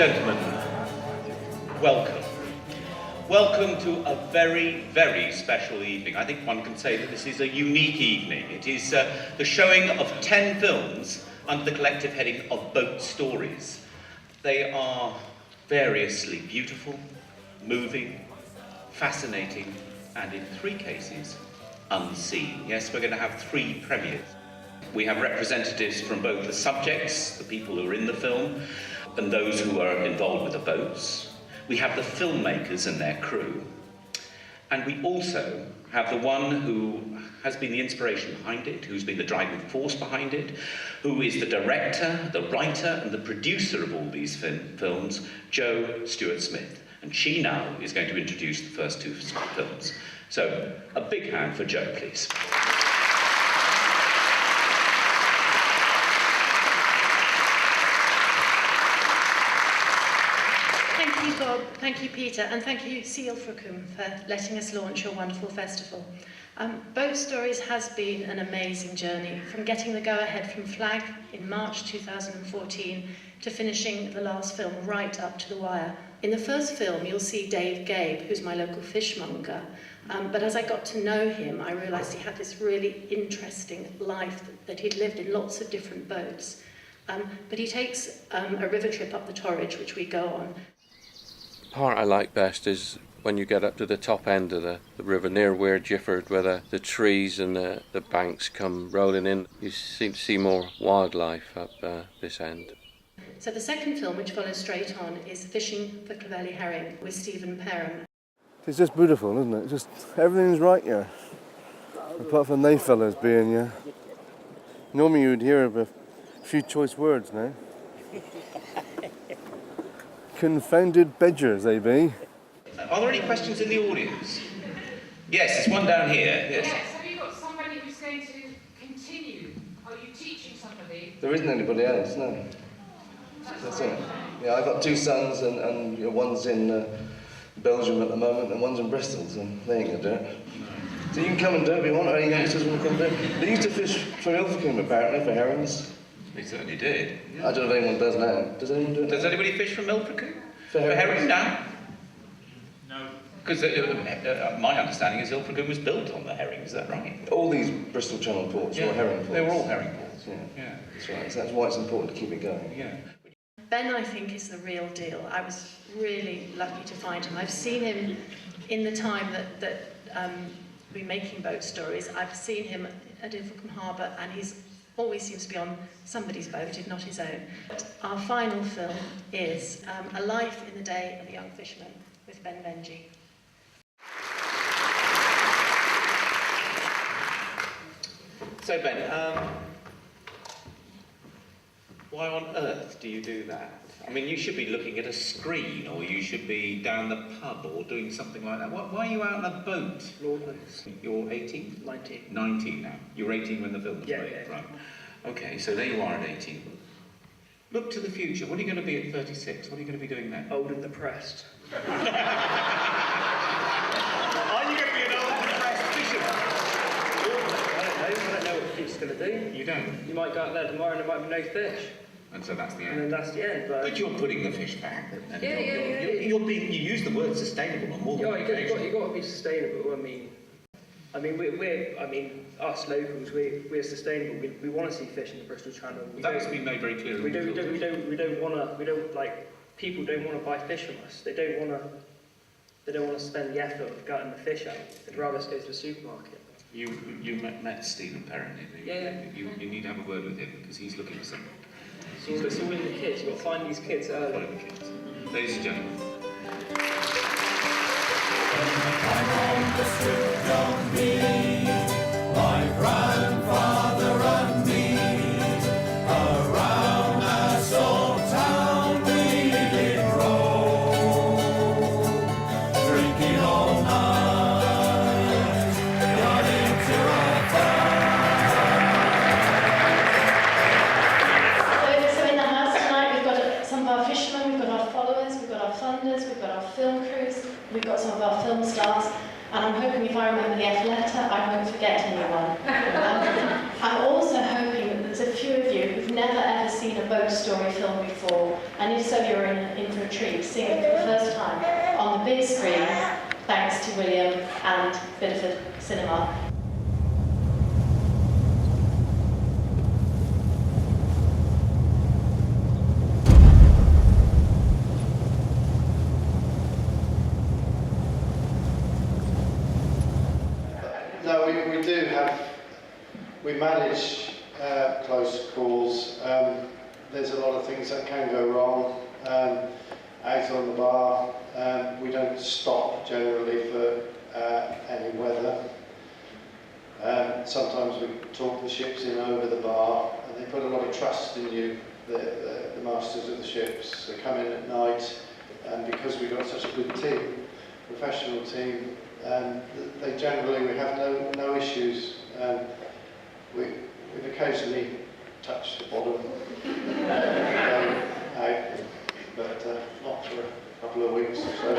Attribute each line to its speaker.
Speaker 1: gentlemen, welcome. Welcome to a very, very special evening. I think one can say that this is a unique evening. It is the showing of 10 films under the collective heading of Boat Stories. They are variously beautiful, moving, fascinating, and in 3 cases, unseen. Yes, we're going to have 3 premieres. We have representatives from both the subjects, the people who are in the film, and those who are involved with the boats. We have the filmmakers and their crew. And we also have the one who has been the inspiration behind it, who's been the driving force behind it, who is the director, the writer, and the producer of all these films, Jo Stuart-Smith. And she now is going to introduce the first 2 films. So, a big hand for Jo, please.
Speaker 2: Thank you, Bob. Thank you, Peter. And thank you, Ilfracombe, for letting us launch your wonderful festival. Boat Stories has been an amazing journey, from getting the go-ahead from Flag in March 2014 to finishing the last film right up to the wire. In the first film, you'll see Dave Gabe, who's my local fishmonger. But as I got to know him, I realised he had this really interesting life that he'd lived in lots of different boats. But he takes a river trip up the Torridge, which we go on.
Speaker 3: The part I like best is when you get up to the top end of the river near Weir Gifford, where the trees and the banks come rolling in. You seem to see more wildlife up this end.
Speaker 2: So the second film, which follows straight on, is Fishing for Clovelly Herring with Stephen Perham.
Speaker 4: It's just beautiful, isn't it? Just everything's right here. Apart from they fellas being here. Normally you'd hear of a few choice words now. Confounded bedgers, they be.
Speaker 1: Are there any questions in the audience? Yes, there's one down here. Yes.
Speaker 5: Have you got somebody who's going to continue? Are you teaching somebody?
Speaker 6: There isn't anybody else, no. That's it. Yeah, I've got 2 sons, and you know, one's in Belgium at the moment, and one's in Bristol, so they ain't gonna do it. So you can come and do it if you want, or any youngsters want to come do it. They used to fish from Ilfracombe, apparently, for herrings.
Speaker 1: They certainly did.
Speaker 6: Yeah. I don't know if anyone does now. Does anyone do it?
Speaker 1: Does anybody fish from Ilfracombe?
Speaker 6: For
Speaker 1: herring now? No. Because my understanding is Ilfracombe was built on the herring, is that right?
Speaker 6: All these Bristol Channel ports were herring ports.
Speaker 1: They were all herring ports.
Speaker 6: Yeah. That's right. So that's why it's important to keep it going.
Speaker 1: Yeah.
Speaker 2: Ben, I think, is the real deal. I was really lucky to find him. I've seen him in the time that we've been making Boat Stories. I've seen him at Ilfracombe Harbour, and he's always seems to be on somebody's boat, if not his own. But our final film is A Life in the Day of a Young Fisherman with Ben Benji.
Speaker 1: So Ben, why on earth do you do that? I mean, you should be looking at a screen, or you should be down the pub, or doing something like that. Why are you out on a boat?
Speaker 7: Lordlands.
Speaker 1: You're 18?
Speaker 7: 19.
Speaker 1: 19 now. You were 18 when the film was made,
Speaker 7: Yeah.
Speaker 1: right? Okay, so there you are at 18. Look to the future. What are you going to be at 36? What are you going to be doing then?
Speaker 7: Old and depressed.
Speaker 1: Are you going to be an old and depressed fisherman?
Speaker 7: I don't know what the future's going to do.
Speaker 1: You don't?
Speaker 7: You might go out there tomorrow and there might be no fish.
Speaker 1: And so that's the
Speaker 7: And then
Speaker 1: end.
Speaker 7: that's the end. But
Speaker 1: But you're putting the fish back. And
Speaker 7: Yeah.
Speaker 1: you use the word sustainable on more than one occasion.
Speaker 7: you got to be sustainable. I mean, us locals, we're sustainable. We want to see fish in the Bristol Channel.
Speaker 1: That's been made very clear.
Speaker 7: We don't want to. People don't want to buy fish from us. They don't want to spend the effort of gutting the fish out. They'd rather us go to the supermarket.
Speaker 1: You met Stephen Perrin, didn't you?
Speaker 7: Yeah.
Speaker 1: You need to have a word with him because he's looking for something.
Speaker 7: So it's all in the kids. You've got to find these kids early.
Speaker 1: Follow the kids. Ladies and gentlemen.
Speaker 8: My grandfather and me, around this old town we did roam, drinking all night, running to our
Speaker 2: So in the house tonight, we've got some of our fishermen, we've got our followers, we've got our funders, we've got our film crews, we've got some of our film stars. And I'm hoping if I remember the F letter, I won't forget anyone. boat story film before, and if so, you're in for a treat, seeing it for the first time on the big screen, thanks to William and Bideford Cinema.
Speaker 9: No, we manage close calls. There's a lot of things that can go wrong out on the bar. We don't stop generally for any weather. Sometimes we talk the ships in over the bar, and they put a lot of trust in you, the masters of the ships. They come in at night, and because we've got such a good team, professional team, they generally, we have no issues. We've occasionally touched the bottom, out, but not for a couple of weeks or so.